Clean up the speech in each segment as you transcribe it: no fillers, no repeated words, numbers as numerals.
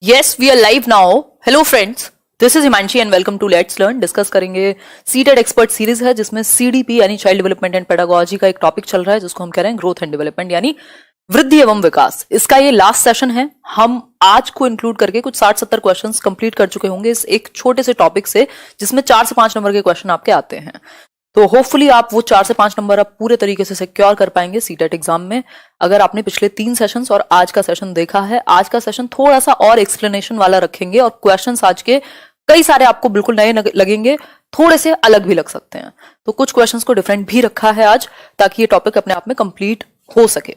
Yes, we are live now. Hello friends, this is Himanshi and welcome to let's learn. Discuss करेंगे CTET expert series है जिसमें CDP यानी child development and pedagogy का एक topic चल रहा है जिसको हम कह रहे हैं ग्रोथ एंड डेवलपमेंट यानी वृद्धि एवं विकास। इसका ये लास्ट सेशन है। हम आज को इंक्लूड करके कुछ 60-70 क्वेश्चंस कंप्लीट कर चुके होंगे इस एक छोटे से टॉपिक से जिसमें 4 से 5 नंबर के क्वेश्चन आपके आते हैं। तो होपफुली आप वो 4 से 5 नंबर आप पूरे तरीके से सिक्योर कर पाएंगे सीटेट एग्जाम में। अगर आपने पिछले 3 सेशंस और आज का सेशन देखा है, आज का सेशन थोड़ा सा और एक्सप्लेनेशन वाला रखेंगे और क्वेश्चंस आज के कई सारे आपको बिल्कुल नए लगेंगे, थोड़े से अलग भी लग सकते हैं। तो कुछ क्वेश्चंस को डिफरेंट भी रखा है आज ताकि ये टॉपिक अपने आप में कंप्लीट हो सके।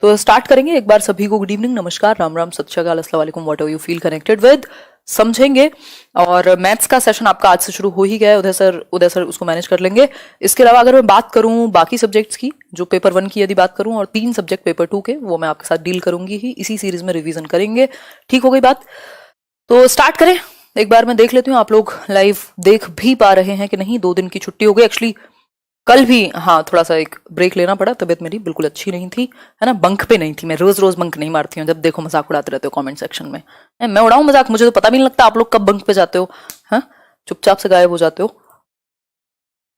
तो स्टार्ट करेंगे। एक बार सभी को गुड इवनिंग, नमस्कार, राम राम, सत श्री अकाल, अस्सलाम वालेकुम, what ever you feel connected with, समझेंगे। और मैथ्स का सेशन आपका आज से शुरू हो ही गया है। उदय सर उसको मैनेज कर लेंगे। इसके अलावा अगर मैं बात करूं बाकी सब्जेक्ट्स की, जो पेपर 1 की यदि बात करूं और 3 सब्जेक्ट पेपर 2 के, वो मैं आपके साथ डील करूंगी ही, इसी सीरीज में रिवीजन करेंगे। ठीक हो गई बात? तो स्टार्ट करें। एक बार मैं देख लेती हूँ आप लोग लाइव देख भी पा रहे हैं कि नहीं। 2 दिन की छुट्टी हो गई एक्चुअली। कल भी थोड़ा सा एक ब्रेक लेना पड़ा, तबीयत मेरी बिल्कुल अच्छी नहीं थी, है ना। बंक पे नहीं थी मैं, रोज रोज बंक नहीं मारती हूँ। जब देखो मजाक उड़ाते रहते हो कमेंट सेक्शन में। मैं उड़ाऊं मजाक? मुझे तो पता भी नहीं लगता आप लोग कब बंक पे जाते हो। हाँ, चुपचाप से गायब हो जाते हो।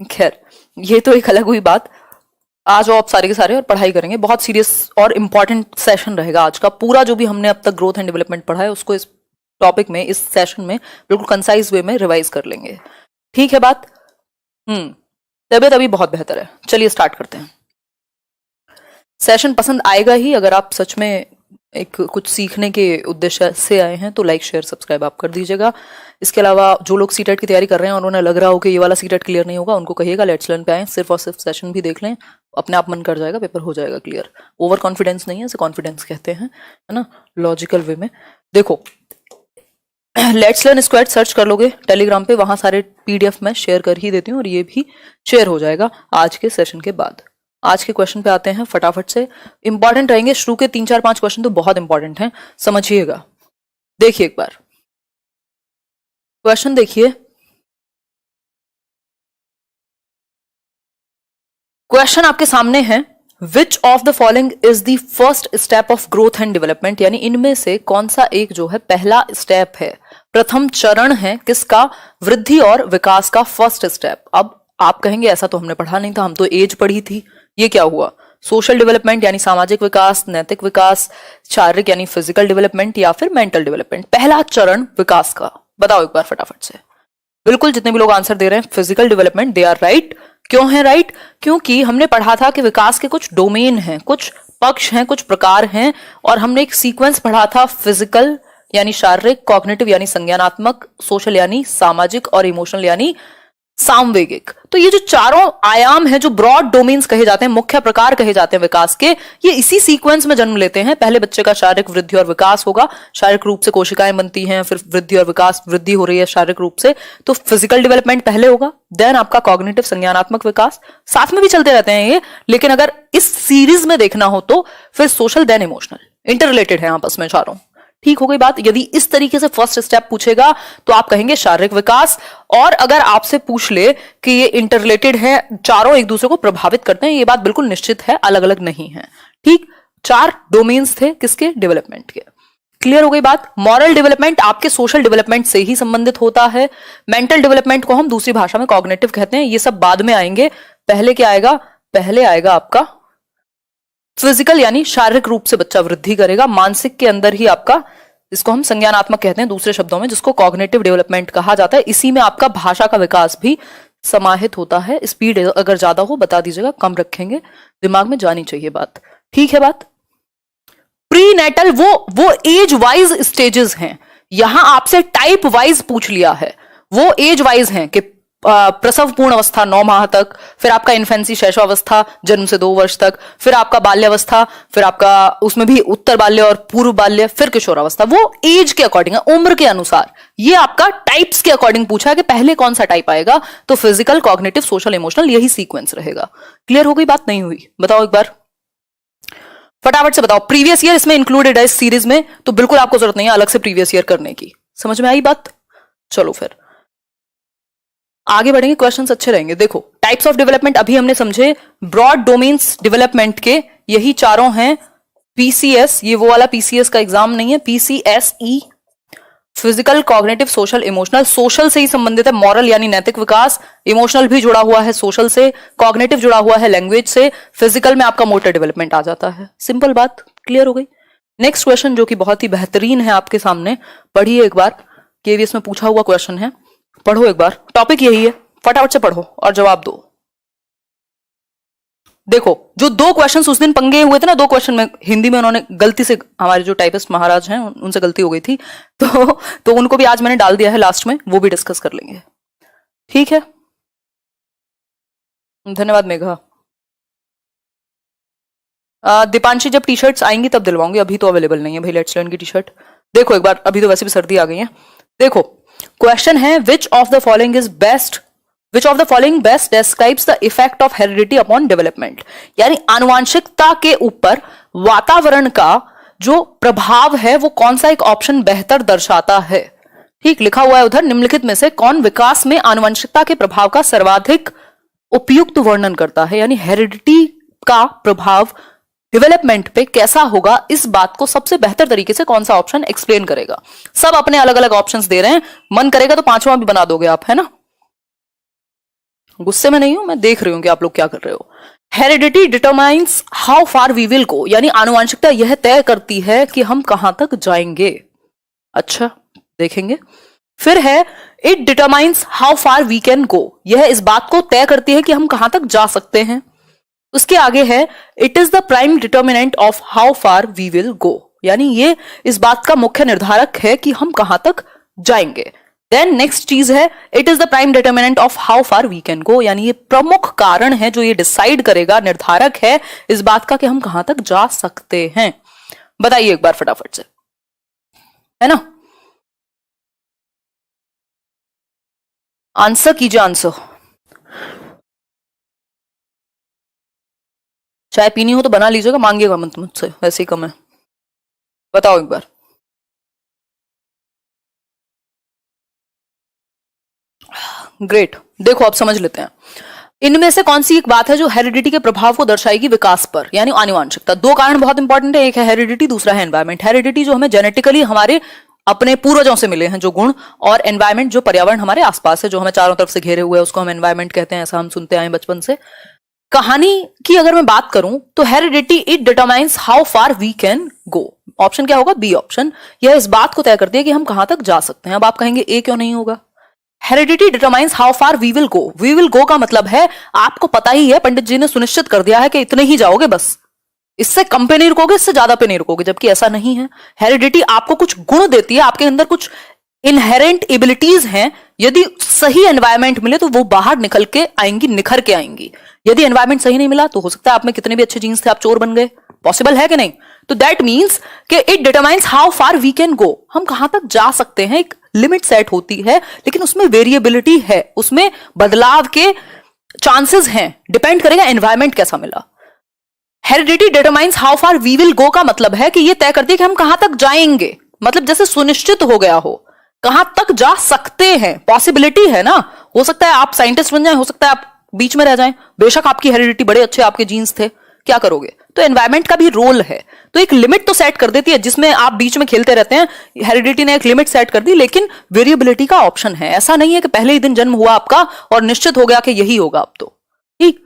खैर, ये तो एक अलग हुई बात। आज आप सारे के सारे और पढ़ाई करेंगे। बहुत सीरियस और इंपॉर्टेंट सेशन रहेगा आज का। पूरा जो भी हमने अब तक ग्रोथ एंड डेवलपमेंट पढ़ा है उसको इस टॉपिक में, इस सेशन में बिल्कुल कंसाइज वे में रिवाइज कर लेंगे। ठीक है बात? तबीयत अभी बहुत बेहतर है। चलिए स्टार्ट करते हैं। सेशन पसंद आएगा ही अगर आप सच में एक कुछ सीखने के उद्देश्य से आए हैं तो लाइक शेयर सब्सक्राइब आप कर दीजिएगा। इसके अलावा जो लोग सीटेट की तैयारी कर रहे हैं और उन्हें लग रहा हो कि ये वाला सीटेट क्लियर नहीं होगा, उनको कहिएगा लेट्स लर्न पे आए, सिर्फ और सिर्फ सेशन भी देख लें, अपने आप मन कर जाएगा, पेपर हो जाएगा क्लियर। ओवर कॉन्फिडेंस नहीं है, इसे कॉन्फिडेंस कहते हैं, है ना, लॉजिकल वे में। देखो, लेट्स लर्न स्क्वाड सर्च कर लोगे टेलीग्राम पे, वहां सारे पीडीएफ मैं शेयर कर ही देती हूँ और ये भी शेयर हो जाएगा आज के सेशन के बाद। आज के क्वेश्चन पे आते हैं फटाफट से। इंपॉर्टेंट रहेंगे शुरू के 3-4-5 क्वेश्चन तो बहुत इंपॉर्टेंट हैं, समझिएगा। देखिए एक बार क्वेश्चन देखिए। क्वेश्चन आपके सामने है, which of the following is the first step of growth and development, यानी इनमें से कौन सा एक जो है पहला स्टेप है, प्रथम चरण है किसका? वृद्धि और विकास का फर्स्ट स्टेप। अब आप कहेंगे ऐसा तो हमने पढ़ा नहीं था, हम तो एज पढ़ी थी। ये क्या हुआ? सोशल डेवलपमेंट यानी सामाजिक विकास, नैतिक विकास, शारीरिक यानी फिजिकल डेवलपमेंट, या फिर मेंटल डेवलपमेंट? पहला चरण विकास का बताओ एक बार फटाफट से। बिल्कुल जितने भी लोग आंसर दे रहे हैं physical development, they are right. क्यों है राइट? क्योंकि हमने पढ़ा था कि विकास के कुछ डोमेन हैं, कुछ पक्ष हैं, कुछ प्रकार हैं, और हमने एक सीक्वेंस पढ़ा था, फिजिकल यानी शारीरिक, कॉग्निटिव यानी संज्ञानात्मक, सोशल यानी सामाजिक, और इमोशनल यानी सामवेगिक। तो ये जो चारों आयाम हैं, जो ब्रॉड डोमेन्स कहे जाते हैं, मुख्य प्रकार कहे जाते हैं विकास के, ये इसी सीक्वेंस में जन्म लेते हैं। पहले बच्चे का शारीरिक वृद्धि और विकास होगा, शारीरिक रूप से कोशिकाएं बनती हैं, फिर वृद्धि और विकास, वृद्धि हो रही है शारीरिक रूप से, तो फिजिकल डेवलपमेंट पहले होगा, देन आपका कॉग्निटिव संज्ञानात्मक विकास, साथ में भी चलते रहते हैं ये। लेकिन अगर इस सीरीज में देखना हो तो फिर social then emotional, interrelated है आपस में चारों। ठीक हो गई बात? यदि इस तरीके से फर्स्ट स्टेप पूछेगा तो आप कहेंगे शारीरिक विकास, और अगर आपसे पूछ ले कि ये इंटर रिलेटेड है, चारों एक दूसरे को प्रभावित करते हैं, ये बात बिल्कुल निश्चित है, अलग अलग नहीं है। ठीक, 4 डोमेन्स थे किसके? डेवलपमेंट के। क्लियर हो गई बात? मॉरल डेवलपमेंट आपके सोशल डेवलपमेंट से ही संबंधित होता है। मेंटल डेवलपमेंट को हम दूसरी भाषा में कॉग्निटिव कहते हैं। ये सब बाद में आएंगे। पहले क्या आएगा? पहले आएगा आपका फिजिकल यानी शारीरिक रूप से बच्चा वृद्धि करेगा। मानसिक के अंदर ही आपका, इसको हम संज्ञानात्मक कहते हैं दूसरे शब्दों में, जिसको कॉग्निटिव डेवलपमेंट कहा जाता है। इसी में आपका भाषा का विकास भी समाहित होता है। स्पीड अगर ज्यादा हो बता दीजिएगा, कम रखेंगे, दिमाग में जानी चाहिए बात। ठीक है बात? प्रीनेटल वो एज वाइज स्टेजेस हैं। यहां आपसे टाइप वाइज पूछ लिया है, वो एज वाइज हैं कि प्रसव पूर्ण अवस्था 9 माह तक, फिर आपका इन्फेंसी शैशवावस्था जन्म से 2 वर्ष तक, फिर आपका बाल्यावस्था, फिर आपका उसमें भी उत्तर बाल्य और पूर्व बाल्य, फिर किशोरावस्था। वो एज के अकॉर्डिंग है, उम्र के अनुसार। ये आपका टाइप्स के अकॉर्डिंग पूछा है कि पहले कौन सा टाइप आएगा, तो फिजिकल, कॉग्निटिव, सोशल, इमोशनल, यही सीक्वेंस रहेगा। क्लियर हो गई बात? नहीं हुई? बताओ एक बार फटाफट से बताओ। प्रीवियस ईयर इसमें इंक्लूडेड है इस सीरीज में, तो बिल्कुल आपको जरूरत नहीं है अलग से प्रीवियस ईयर करने की। समझ में आई बात? चलो फिर आगे बढ़ेंगे, क्वेश्चंस अच्छे रहेंगे। देखो, टाइप्स ऑफ डेवलपमेंट अभी हमने समझे, ब्रॉड डोमेन्स डेवलपमेंट के यही चारों हैं, पीसीएस, ये वो वाला पीसीएस का एग्जाम नहीं है, PCSE, physical, cognitive, social, emotional. Social से ही संबंधित है, मॉरल यानी नैतिक विकास, इमोशनल भी जुड़ा हुआ है सोशल से, कॉग्निटिव जुड़ा हुआ है लैंग्वेज से, फिजिकल में आपका मोटर डेवलपमेंट आ जाता है। सिंपल बात क्लियर हो गई। नेक्स्ट क्वेश्चन जो कि बहुत ही बेहतरीन है आपके सामने, पढ़िए एक बार, केवीएस में पूछा हुआ क्वेश्चन है, पढ़ो एक बार, टॉपिक यही है, फटाफट से पढ़ो और जवाब दो। देखो जो दो क्वेश्चंस उस दिन पंगे हुए थे ना, दो क्वेश्चन में हिंदी में उन्होंने गलती से, हमारे जो टाइपिस्ट महाराज हैं उनसे गलती हो गई थी, तो उनको भी आज मैंने डाल दिया है लास्ट में, वो भी डिस्कस कर लेंगे। ठीक है, धन्यवाद मेघा। दीपांशी जब टी शर्ट्स आएंगी तब दिलवाऊंगी, अभी तो अवेलेबल नहीं है भाई लेट्स लर्न की टी शर्ट। देखो एक बार, अभी तो वैसे भी सर्दी आ गई है। देखो क्वेश्चन है which of the following best describes the effect of heredity upon development, यानी आनुवांशिकता के ऊपर वातावरण का जो प्रभाव है वो कौन सा एक ऑप्शन बेहतर दर्शाता है। ठीक लिखा हुआ है उधर, निम्नलिखित में से कौन विकास में आनुवंशिकता के प्रभाव का सर्वाधिक उपयुक्त वर्णन करता है, यानी हेरिडिटी का प्रभाव डेवलपमेंट पे कैसा होगा, इस बात को सबसे बेहतर तरीके से कौन सा ऑप्शन एक्सप्लेन करेगा। सब अपने अलग अलग ऑप्शंस दे रहे हैं, मन करेगा तो पांचवा भी बना दोगे आप, है ना। गुस्से में नहीं हूं, मैं देख रही हूं कि आप लोग क्या कर रहे हो। Heredity determines how far we will go, यानी आनुवंशिकता यह तय करती है कि हम कहां तक जाएंगे। अच्छा देखेंगे। फिर है it determines how far we can go, यह इस बात को तय करती है कि हम कहां तक जा सकते हैं। उसके आगे है it is the prime determinant of how far we will go, यानी ये इस बात का मुख्य निर्धारक है कि हम कहां तक जाएंगे। देन नेक्स्ट चीज है it is the prime determinant of how far we can go, यानी ये प्रमुख कारण है जो ये डिसाइड करेगा, निर्धारक है इस बात का कि हम कहां तक जा सकते हैं। बताइए एक बार फटाफट से, है ना। आंसर कीजिए, आंसर। चाय पीनी हो तो बना लीजिएगा, मांगिएगा मत मुझसे, वैसे ही कम है। बताओ एक बार। ग्रेट, देखो आप समझ लेते हैं इनमें से कौन सी एक बात है जो हेरिडिटी के प्रभाव को दर्शाएगी विकास पर, यानी आनुवंशिकता। दो कारण बहुत इंपॉर्टेंट है, एक है हेरिडिटी, दूसरा है एनवायरमेंट। हेरिडिटी जो हमें जेनेटिकली हमारे अपने पूर्वजों से मिले हैं जो गुण, और एनवायरमेंट जो पर्यावरण हमारे आसपास है, जो हमें चारों तरफ से घेरे हुए है, उसको हम एनवायरमेंट कहते हैं, ऐसा हम सुनते आए बचपन से। कहानी की अगर मैं बात करूं तो heredity it determines how far we can go, option क्या होगा, बी ऑप्शन। यह इस बात को तय करती है कि हम कहां तक जा सकते हैं। अब आप कहेंगे ए क्यों नहीं होगा। Heredity determines how far we will go, we will go का मतलब है आपको पता ही है, पंडित जी ने सुनिश्चित कर दिया है कि इतने ही जाओगे बस, इससे कम पे नहीं रुकोगे, इससे ज्यादा पे नहीं रुकोगे, जबकि ऐसा नहीं है। हेरिडिटी आपको कुछ गुण देती है, आपके अंदर कुछ इनहेरेंट एबिलिटीज हैं, यदि सही एनवायरमेंट मिले तो वो बाहर निकल के आएंगी, निखर के आएंगी। यदि एनवायरमेंट सही नहीं मिला तो हो सकता है आप में कितने भी अच्छे जीन्स थे, आप चोर बन गए, पॉसिबल है कि नहीं। तो दैट मीन्स कि it determines how far we can go, हम कहां तक जा सकते हैं। एक लिमिट सेट होती है, लेकिन उसमें वेरिएबिलिटी है, उसमें बदलाव के चांसेस हैं, डिपेंड करेगा एनवायरमेंट कैसा मिला। Heredity determines how far we will go का मतलब है कि ये तय करती है कि हम कहां तक जाएंगे, मतलब जैसे सुनिश्चित हो गया हो कहां तक जा सकते हैं, पॉसिबिलिटी है ना। हो सकता है आप साइंटिस्ट बन जाएं, हो सकता है आप बीच में रह जाएं, बेशक आपकी हेरिडिटी बड़े अच्छे आपके जीन्स थे, क्या करोगे। तो एनवायरमेंट का भी रोल है, तो एक लिमिट तो सेट कर देती है जिसमें आप बीच में खेलते रहते हैं। हेरिडिटी ने एक लिमिट सेट कर दी, लेकिन वेरिएबिलिटी का ऑप्शन है। ऐसा नहीं है कि पहले ही दिन जन्म हुआ आपका और निश्चित हो गया कि यही होगा अब तो, ठीक।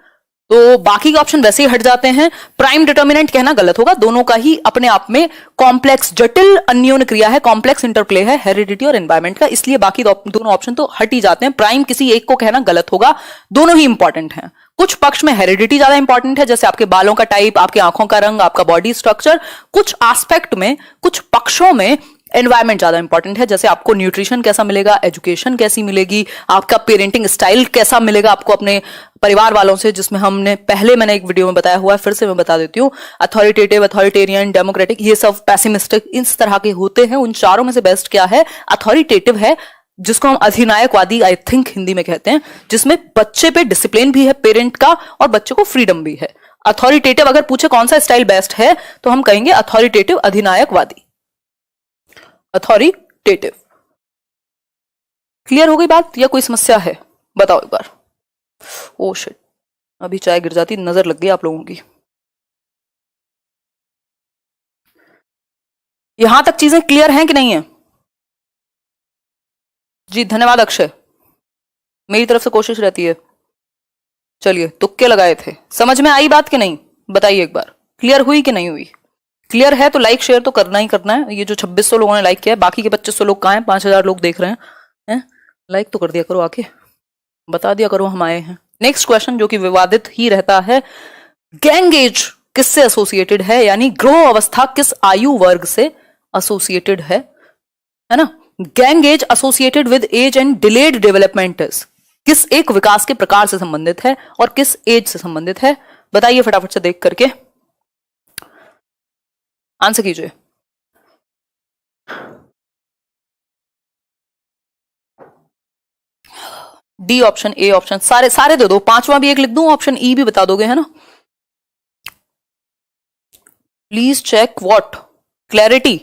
तो बाकी के ऑप्शन वैसे ही हट जाते हैं। प्राइम डिटर्मिनेंट कहना गलत होगा, दोनों का ही अपने आप में कॉम्प्लेक्स, जटिल अन्योन्य क्रिया है, कॉम्प्लेक्स इंटरप्ले है हेरिडिटी और एनवायरमेंट का, इसलिए बाकी दोनों ऑप्शन तो हट ही जाते हैं। प्राइम किसी एक को कहना गलत होगा, दोनों ही इंपॉर्टेंट हैं। कुछ पक्ष में हेरिडिटी ज्यादा इंपॉर्टेंट है, जैसे आपके बालों का टाइप, आपकी आंखों का रंग, आपका बॉडी स्ट्रक्चर। कुछ एस्पेक्ट में, कुछ पक्षों में एनवायरमेंट ज्यादा इंपॉर्टेंट है, जैसे आपको न्यूट्रिशन कैसा मिलेगा, एजुकेशन कैसी मिलेगी, आपका पेरेंटिंग स्टाइल कैसा मिलेगा आपको अपने परिवार वालों से, जिसमें मैंने एक वीडियो में बताया हुआ है, फिर से मैं बता देती हूँ। अथॉरिटेटिव, अथॉरिटेरियन, डेमोक्रेटिक, ये सब पैसिमिस्टिक, इस तरह के होते हैं। उन चारों में से बेस्ट क्या है, अथॉरिटेटिव है, जिसको हम अधिनायकवादी आई थिंक हिंदी में कहते हैं, जिसमें बच्चे पे डिसिप्लिन भी है पेरेंट का और बच्चे को फ्रीडम भी है। अथॉरिटेटिव अगर पूछे कौन सा स्टाइल बेस्ट है तो हम कहेंगे अथॉरिटेटिव, अधिनायकवादी, अथॉरिटेटिव। क्लियर हो गई बात या कोई समस्या है, बताओ एक बार। ओ शिट, अभी चाय गिर जाती, नजर लग गई आप लोगों की। यहां तक चीजें क्लियर हैं कि नहीं है? जी धन्यवाद अक्षय, मेरी तरफ से कोशिश रहती है। चलिए तुक्के लगाए थे, समझ में आई बात कि नहीं? बताइए एक बार, क्लियर हुई कि नहीं हुई? क्लियर है तो लाइक शेयर तो करना ही करना है। ये जो 2600 लोगों ने लाइक किया है, बाकी के 2500 लोग कहाँ हैं? 5000 लोग देख रहे हैं, लाइक तो कर दिया करो, आके बता दिया करो हम आए हैं। नेक्स्ट क्वेश्चन जो कि विवादित ही रहता है, गैंग एज किससे एसोसिएटेड है, यानी ग्रो अवस्था किस आयु वर्ग से एसोसिएटेड है ना? Gang age associated with age and delayed development is, किस एक विकास के प्रकार से संबंधित है और किस एज से संबंधित है? बताइए फटाफट से देख करके आंसर कीजिए। डी ऑप्शन, ए ऑप्शन, सारे सारे दे दो, पांचवा भी एक लिख दूं, ऑप्शन ई भी बता दोगे है ना? Please check what clarity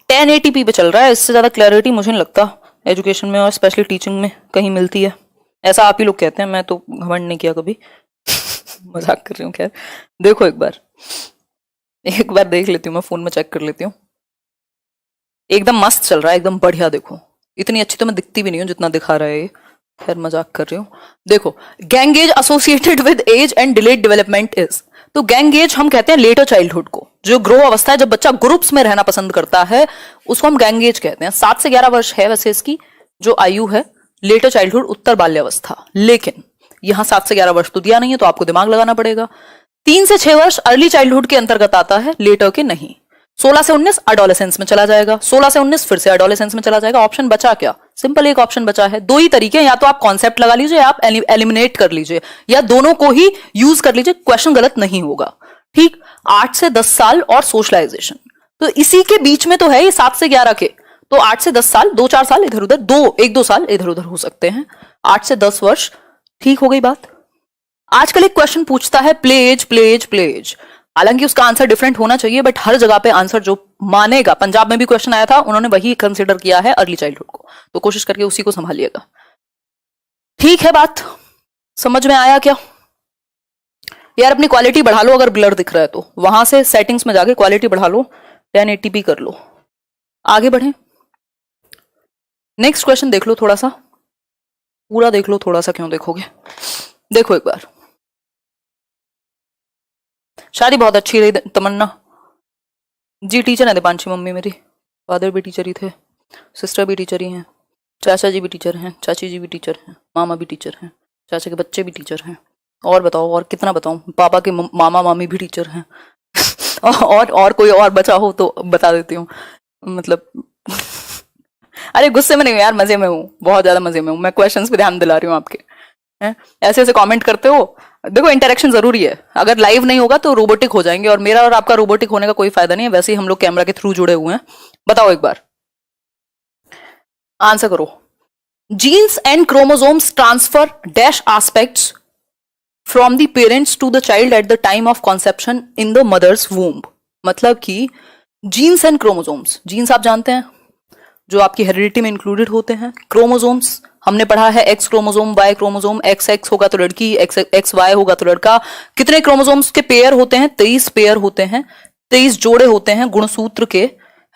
1080p पे चल रहा है, इससे ज्यादा क्लैरिटी मुझे नहीं लगता एजुकेशन में और स्पेशली टीचिंग में कहीं मिलती है, ऐसा आप ही लोग कहते हैं, मैं तो घमंड नहीं किया कभी। मजाक कर रही हूँ। खैर देखो एक बार देख लेती हूँ, मैं फोन में चेक कर लेती हूँ। एकदम मस्त चल रहा है, एकदम बढ़िया। देखो इतनी अच्छी तो मैं दिखती भी नहीं हूँ जितना दिखा रहा है ये, खैर मजाक कर रही हूँ। देखो gang age associated with age and delayed development is, तो गैंग एज हम कहते हैं लेटर चाइल्डहुड को, जो ग्रो अवस्था है, जब बच्चा ग्रुप्स में रहना पसंद करता है उसको हम गैंग एज कहते हैं। 7 से 11 वर्ष है वैसे इसकी जो आयु है, लेटर चाइल्डहुड उत्तर बाल्यावस्था, लेकिन यहां 7 से 11 वर्ष तो दिया नहीं है, तो आपको दिमाग लगाना पड़ेगा। 3 से 6 वर्ष अर्ली चाइल्डहुड के अंतर्गत आता है, लेटर के नहीं। 16 से 19 एडोलेसेंस में चला जाएगा, 16 से 19 फिर से एडोलेसेंस में चला जाएगा। ऑप्शन बचा क्या? सिंपल एक ऑप्शन बचा है। दो ही तरीके, या तो आप कॉन्सेप्ट लगा लीजिए, आप एलिमिनेट कर लीजिए, या दोनों को ही यूज कर लीजिए, क्वेश्चन गलत नहीं होगा। ठीक, 8 से 10 साल और सोशलाइजेशन, तो इसी के बीच में तो है ये 7 से 11 के, तो 8 से 10 साल, 2-4 साल इधर उधर, 1-2 साल इधर उधर हो सकते हैं। 8 से 10 वर्ष, ठीक हो गई बात। आजकल एक क्वेश्चन पूछता है play age, play age, play age, हालांकि उसका आंसर डिफरेंट होना चाहिए, बट हर जगह पे आंसर जो मानेगा, पंजाब में भी क्वेश्चन आया था, उन्होंने वही कंसिडर किया है अर्ली चाइल्डहुड को, तो कोशिश करके उसी को संभालिएगा। ठीक है, बात समझ में आया क्या? यार अपनी क्वालिटी बढ़ा लो, अगर ब्लर दिख रहा है तो वहां से सेटिंग्स में जाके क्वालिटी बढ़ा लो, 1080p कर लो। आगे बढ़े, नेक्स्ट क्वेश्चन देख लो, थोड़ा सा पूरा देख लो, थोड़ा सा क्यों देखोगे? देखो एक बार, शादी बहुत अच्छी रही तमन्ना जी, टीचर है दीपांशी मम्मी मेरी, फादर भी टीचर ही थे, सिस्टर भी टीचर ही हैं, चाचा जी भी टीचर हैं, चाची जी भी टीचर हैं, मामा भी टीचर हैं, चाचा के बच्चे भी टीचर हैं, और बताओ और कितना बताऊं, पापा के मामा मामी भी टीचर हैं। और कोई और बचा हो तो बता देती हूँ, मतलब अरे गुस्से में नहीं हूँ यार, मजे में हूँ, बहुत ज्यादा मजे में हूँ, मैं क्वेश्चंस पे ध्यान दिला रही हूँ आपके। ऐसे ऐसे कमेंट करते हो, देखो इंटरेक्शन जरूरी है, अगर लाइव नहीं होगा तो रोबोटिक हो जाएंगे, और मेरा और आपका रोबोटिक होने का कोई फायदा नहीं है, वैसे ही हम लोग कैमरा के थ्रू जुड़े हुए हैं। बताओ एक बार, आंसर करो। Genes and chromosomes transfer dash aspects from the parents to the child at the time of conception in the mother's womb, मतलब कि जीन्स एंड क्रोमोसोम्स, जीन्स आप जानते हैं जो आपकी हेरिडिटी में इंक्लूडेड होते हैं, क्रोमोसोम्स हमने पढ़ा है, X chromosome, Y chromosome, X X होगा तो लड़की, एक्स वाई होगा तो लड़का। कितने क्रोमोसोम्स के पेयर होते हैं? 23 पेयर होते हैं, 23 जोड़े होते हैं गुणसूत्र के,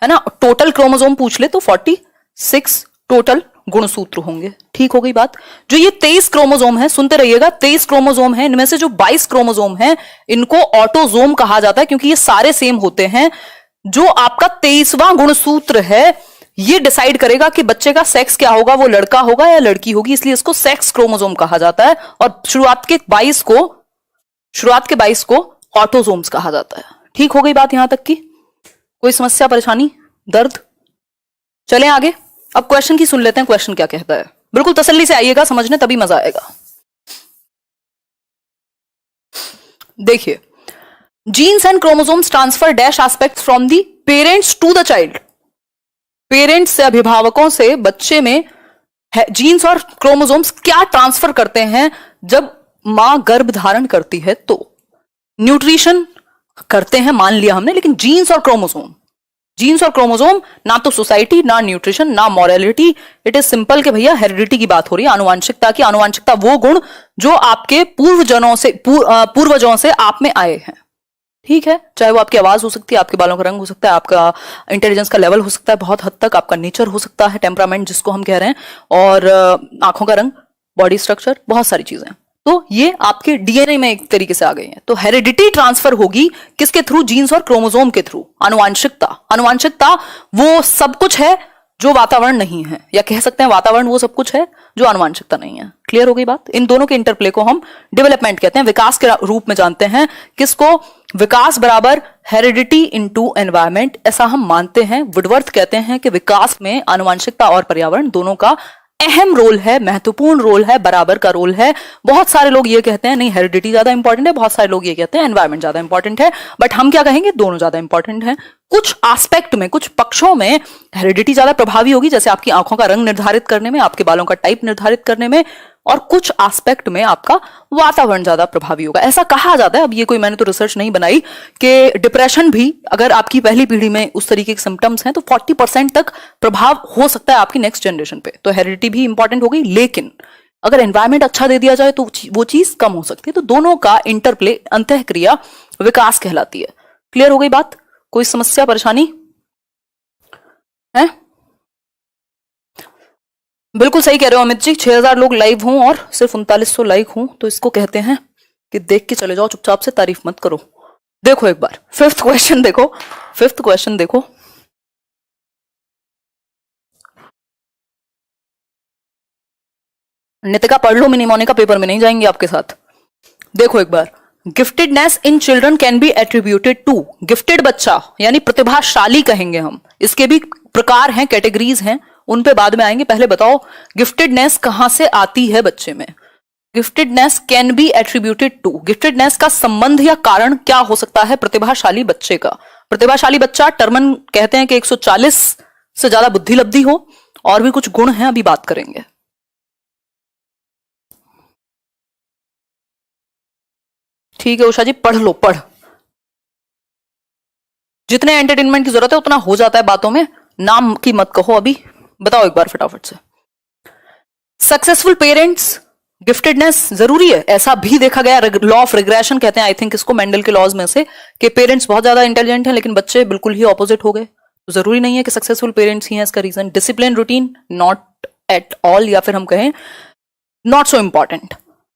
है ना? टोटल क्रोमोसोम पूछ ले तो 46 टोटल गुणसूत्र होंगे। ठीक हो गई बात। जो ये 23 क्रोमोसोम है, सुनते रहिएगा, 23 क्रोमोसोम है, इनमें से जो 22 क्रोमोसोम है इनको ऑटोजोम कहा जाता है, क्योंकि ये सारे सेम होते हैं। जो आपका 23वां गुणसूत्र है ये डिसाइड करेगा कि बच्चे का सेक्स क्या होगा, वो लड़का होगा या लड़की होगी, इसलिए इसको सेक्स क्रोमोसोम कहा जाता है। और शुरुआत के 22 को ऑटोसोम्स कहा जाता है। ठीक हो गई बात यहां तक की? कोई समस्या, परेशानी, दर्द? चलें आगे, अब क्वेश्चन की सुन लेते हैं, क्वेश्चन क्या कहता है। बिल्कुल तसल्ली से आइएगा समझने, तभी मजा आएगा। देखिए, genes and chromosomes transfer dash aspects from the parents to the child, parents से, अभिभावकों से बच्चे में जीन्स और क्रोमोसोम्स क्या ट्रांसफर करते हैं जब मां गर्भ धारण करती है? तो न्यूट्रिशन करते हैं मान लिया हमने, लेकिन जीन्स और क्रोमोसोम ना तो सोसाइटी, ना न्यूट्रिशन, ना मॉरलिटी, इट इज सिंपल कि भैया हेरिडिटी की बात हो रही है, आनुवांशिकता की। आनुवांशिकता वो गुण जो आपके पूर्वजों से आप में आए हैं। ठीक है, चाहे वो आपकी आवाज हो सकती है, आपके बालों का रंग हो सकता है, आपका इंटेलिजेंस का लेवल हो सकता है, बहुत हद तक आपका नेचर हो सकता है, टेम्परामेंट जिसको हम कह रहे हैं, और आंखों का रंग, बॉडी स्ट्रक्चर, बहुत सारी चीजें। तो ये आपके डीएनए में एक तरीके से आ गई हैं। तो हेरिडिटी ट्रांसफर होगी किसके थ्रू? जीन्स और क्रोमोसोम के थ्रू। आनुवांशिकता, आनुवांशिकता वो सब कुछ है जो वातावरण नहीं है, या कह सकते हैं वातावरण वो सब कुछ है जो आनुवांशिकता नहीं है। क्लियर हो गई बात? इन दोनों के इंटरप्ले को हम डेवलपमेंट कहते हैं, विकास के रूप में जानते हैं। किसको? विकास बराबर हेरिडिटी इनटू एनवायरमेंट, ऐसा हम मानते हैं। वुडवर्थ कहते हैं कि विकास में आनुवांशिकता और पर्यावरण दोनों का अहम रोल है, महत्वपूर्ण रोल है, बराबर का रोल है। बहुत सारे लोग ये कहते हैं नहीं हेरिडिटी ज्यादा इंपॉर्टेंट है, बहुत सारे लोग ये कहते हैं एनवायरमेंट ज्यादा इंपॉर्टेंट है, बट हम क्या कहेंगे? दोनों ज्यादा इंपॉर्टेंट है। कुछ एस्पेक्ट में, कुछ पक्षों में हेरिडिटी ज्यादा प्रभावी होगी, जैसे आपकी आंखों का रंग निर्धारित करने में, आपके बालों का टाइप निर्धारित करने में, और कुछ एस्पेक्ट में आपका वातावरण ज्यादा प्रभावी होगा। ऐसा कहा जाता है, अब ये कोई मैंने तो रिसर्च नहीं बनाई, कि डिप्रेशन भी अगर आपकी पहली पीढ़ी में उस तरीके के सिम्टम्स हैं तो 40% तक प्रभाव हो सकता है आपकी नेक्स्ट जनरेशन पे। तो हेरिडिटी भी इंपॉर्टेंट हो गई, लेकिन अगर एनवायरमेंट अच्छा दे दिया जाए तो वो चीज कम हो सकती है। तो दोनों का इंटरप्ले, अंतःक्रिया विकास कहलाती है। क्लियर हो गई बात? कोई समस्या, परेशानी है? बिल्कुल सही कह रहे हो अमित जी, 6000 लोग लाइव हों और सिर्फ 3900 लाइक हों तो इसको कहते हैं कि देख के चले जाओ, चुपचाप से तारीफ मत करो। देखो एक बार फिफ्थ क्वेश्चन देखो, फिफ्थ क्वेश्चन देखो। नितिका पढ़ लो, मिनी मोनिका पेपर में नहीं जाएंगे आपके साथ। देखो एक बार, giftedness in children can be attributed to, gifted बच्चा यानी प्रतिभाशाली कहेंगे हम, इसके भी प्रकार हैं, कैटेगरीज हैं, उन पे बाद में आएंगे। पहले बताओ गिफ्टेडनेस कहां से आती है बच्चे में? Giftedness can be attributed to, giftedness का संबंध या कारण क्या हो सकता है प्रतिभाशाली बच्चे का? प्रतिभाशाली बच्चा, टर्मन कहते हैं कि 140 से ज्यादा बुद्धि लब्धि हो, और भी कुछ गुण हैं, अभी बात करेंगे। ठीक है उषा जी, पढ़ लो, पढ़। जितने एंटरटेनमेंट की जरूरत है उतना हो जाता है बातों में, नाम की मत कहो अभी। बताओ एक बार फटाफट से। सक्सेसफुल पेरेंट्स, गिफ्टेडनेस जरूरी है, ऐसा भी देखा गया, लॉ ऑफ रिग्रेशन कहते हैं आई थिंक इसको, मेंडल के लॉज में से, कि पेरेंट्स बहुत ज्यादा इंटेलिजेंट हैं लेकिन बच्चे बिल्कुल ही ऑपोजिट हो गए। तो जरूरी नहीं है कि सक्सेसफुल पेरेंट्स ही हैं इसका reason. Discipline, routine, not at all, या फिर हम कहें नॉट सो इंपॉर्टेंट।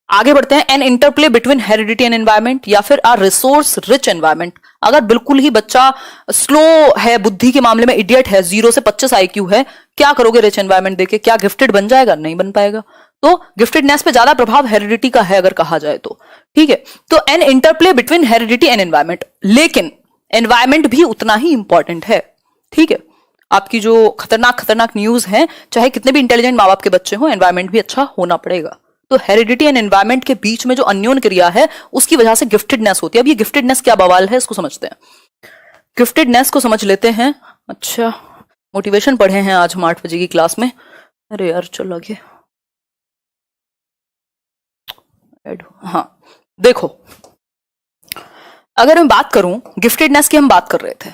आगे बढ़ते हैं, an interplay between heredity and environment, या फिर आ रिसोर्स रिच एनवायरमेंट। अगर बिल्कुल ही बच्चा स्लो है, बुद्धि के मामले में इडियट है, 0 से 25 IQ है, क्या करोगे रिच एनवायरमेंट देके? क्या गिफ्टेड बन जाएगा? नहीं बन पाएगा। तो गिफ्टेडनेस पे ज्यादा प्रभाव हेरिडिटी का है अगर कहा जाए तो। ठीक है, तो an interplay between heredity and environment, लेकिन एनवायरमेंट भी उतना ही इंपॉर्टेंट है। ठीक है, आपकी जो खतरनाक न्यूज है, चाहे कितने भी इंटेलिजेंट माँ बाप के बच्चे हो, एनवायरमेंट भी अच्छा होना पड़ेगा। तो हेरिडिटी एंड एनवायरमेंट के बीच में जो अन्योन क्रिया है उसकी वजह से गिफ्टेडनेस होती है। अब ये गिफ्टेडनेस क्या बवाल है, इसको समझते हैं। गिफ्टेडनेस को समझ लेते हैं। अच्छा, मोटिवेशन पढ़े हैं आज हम 8 बजे की क्लास में। अरे यार चलो आगे, हाँ देखो, अगर मैं बात करूं गिफ्टेडनेस की, हम बात कर रहे थे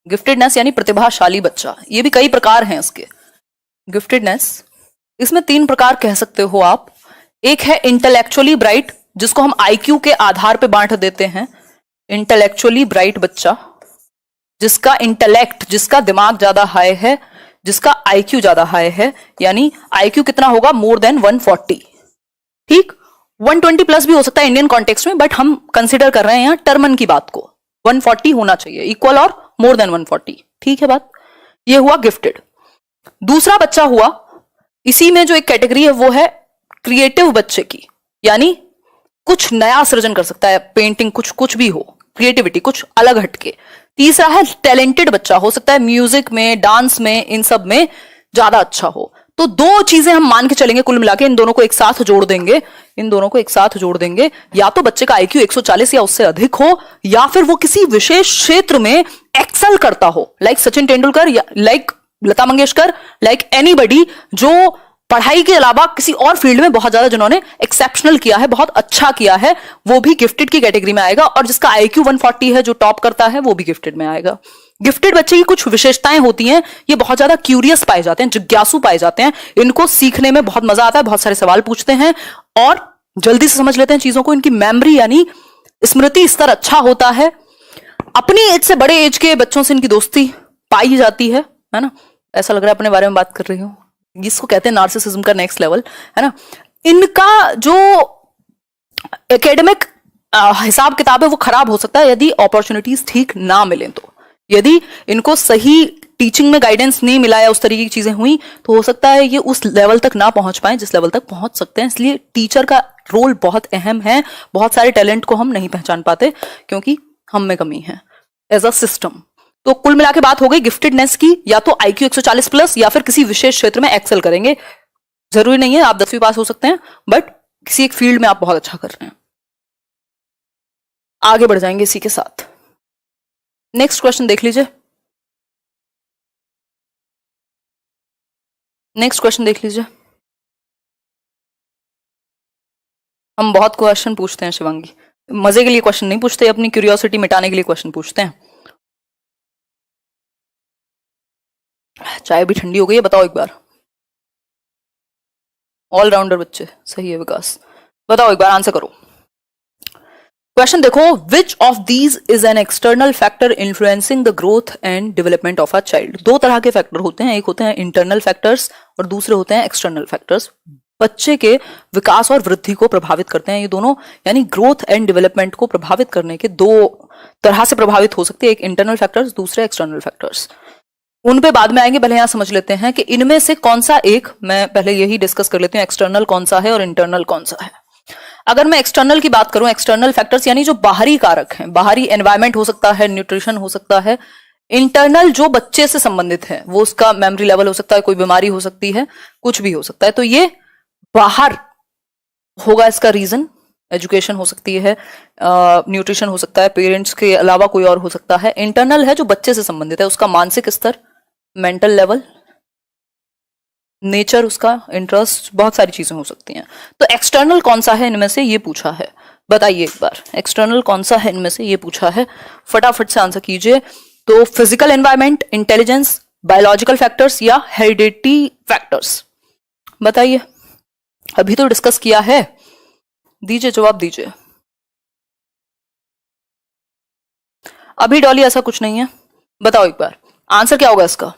गिफ्टेडनेस यानी प्रतिभाशाली बच्चा, ये भी कई प्रकार हैं इसके। गिफ्टेडनेस, इसमें 3 प्रकार कह सकते हो आप। एक है इंटेलेक्चुअली ब्राइट, जिसको हम IQ के आधार पे बांट देते हैं। इंटेलेक्चुअली ब्राइट बच्चा, जिसका इंटेलेक्ट, जिसका दिमाग ज्यादा हाई है, जिसका IQ ज्यादा हाई है, यानी IQ कितना होगा? More than 140। ठीक, 120 प्लस भी हो सकता है इंडियन कॉन्टेक्स्ट में, बट हम कंसिडर कर रहे हैं यहां टर्मन की बात को। 140 होना चाहिए, इक्वल और मोर देन 140। ठीक है बात, ये हुआ गिफ्टेड। दूसरा बच्चा हुआ, इसी में जो एक कैटेगरी है वो है क्रिएटिव बच्चे की, यानी कुछ नया सृजन कर सकता है, पेंटिंग, कुछ भी हो, क्रिएटिविटी कुछ अलग हटके। तीसरा है टैलेंटेड बच्चा, हो सकता है म्यूजिक में, डांस में, इन सब में ज्यादा अच्छा हो। तो 2 चीजें हम मान के चलेंगे कुल मिला के, इन दोनों को एक साथ जोड़ देंगे, इन दोनों को एक साथ जोड़ देंगे। या तो बच्चे का IQ 140 या उससे अधिक हो, या फिर वो किसी विशेष क्षेत्र में एक्सेल करता हो, लाइक सचिन तेंदुलकर, या like Lata Mangeshkar, like anybody, जो पढ़ाई के अलावा किसी और फील्ड में बहुत ज्यादा जिन्होंने एक्सेप्शनल किया है, बहुत अच्छा किया है, वो भी गिफ्टेड की कैटेगरी में आएगा। और जिसका IQ 140 है, जो टॉप करता है, वो भी गिफ्टेड में आएगा। गिफ्टेड बच्चे की कुछ विशेषताएं होती हैं, ये बहुत ज्यादा क्यूरियस पाए जाते हैं, जिज्ञासु पाए जाते हैं, इनको सीखने में बहुत मजा आता है, बहुत सारे सवाल पूछते हैं और जल्दी से समझ लेते हैं चीजों को। इनकी मेमोरी यानी स्मृति स्तर अच्छा होता है, अपनी एज से बड़े एज के बच्चों से इनकी दोस्ती पाई जाती है ना। ऐसा लग रहा है अपने बारे में बात कर रही हूँ। जिसको कहते हैं नार्सिसिज्म का नेक्स्ट लेवल, है ना। इनका जो एकेडमिक हिसाब किताब है वो खराब हो सकता है यदि अपॉर्चुनिटीज ठीक ना मिले। तो यदि इनको सही टीचिंग में गाइडेंस नहीं मिला या उस तरीके की चीजें हुई तो हो सकता है ये उस लेवल तक ना पहुंच पाए जिस लेवल तक पहुंच सकते हैं। इसलिए टीचर का रोल बहुत अहम है। बहुत सारे टैलेंट को हम नहीं पहचान पाते क्योंकि हम में कमी है एज अ सिस्टम। तो कुल मिला के बात हो गई गिफ्टेडनेस की, या तो IQ 140 प्लस या फिर किसी विशेष क्षेत्र में एक्सेल करेंगे। जरूरी नहीं है आप 10वीं पास हो सकते हैं, बट किसी एक फील्ड में आप बहुत अच्छा कर रहे हैं। आगे बढ़ जाएंगे इसी के साथ। नेक्स्ट क्वेश्चन देख लीजिए। नेक्स्ट क्वेश्चन देख लीजिए। हम बहुत क्वेश्चन पूछते हैं शिवांगी, मजे के लिए क्वेश्चन नहीं पूछते, अपनी क्यूरियोसिटी मिटाने के लिए क्वेश्चन पूछते हैं। चाय भी ठंडी हो गई है, बताओ एक बार। ऑलराउंडर बच्चे, सही है विकास। बताओ एक बार, आंसर करो। क्वेश्चन देखो, which of these is an external factor influencing the growth and development of a child. दो तरह के फैक्टर होते हैं, एक होते हैं इंटरनल फैक्टर्स और दूसरे होते हैं एक्सटर्नल फैक्टर्स। बच्चे के विकास और वृद्धि को प्रभावित करते हैं ये दोनों, यानी ग्रोथ एंड डेवलपमेंट को प्रभावित करने के दो तरह से प्रभावित हो सकते हैं, एक इंटरनल फैक्टर्स, दूसरे एक्सटर्नल फैक्टर्स। उन पे बाद में आएंगे, पहले यहां समझ लेते हैं कि इनमें से कौन सा एक, मैं पहले यही डिस्कस कर लेती हूँ, एक्सटर्नल कौन सा है और इंटरनल कौन सा है। अगर मैं एक्सटर्नल की बात करूं, एक्सटर्नल फैक्टर्स यानी जो बाहरी कारक हैं, बाहरी एनवायरमेंट हो सकता है, न्यूट्रिशन हो सकता है। इंटरनल जो बच्चे से संबंधित है, वो उसका मेमोरी लेवल हो सकता है, कोई बीमारी हो सकती है, कुछ भी हो सकता है, तो ये बाहर होगा। इसका रीजन एजुकेशन हो सकती है, न्यूट्रिशन हो सकता है, पेरेंट्स के अलावा कोई और हो सकता है। इंटरनल है जो बच्चे से संबंधित है, उसका मानसिक स्तर, मेंटल लेवल, नेचर, उसका इंटरेस्ट, बहुत सारी चीजें हो सकती हैं। तो एक्सटर्नल कौन सा है इनमें से, ये पूछा है, बताइए एक बार। एक्सटर्नल कौन सा है इनमें से, ये पूछा है, फटाफट से आंसर कीजिए। तो physical environment, intelligence, biological factors या हेरिडिटी फैक्टर्स, बताइए। अभी तो डिस्कस किया है, दीजिए जवाब दीजिए। अभी डॉली ऐसा कुछ नहीं है, बताओ एक बार आंसर क्या होगा इसका।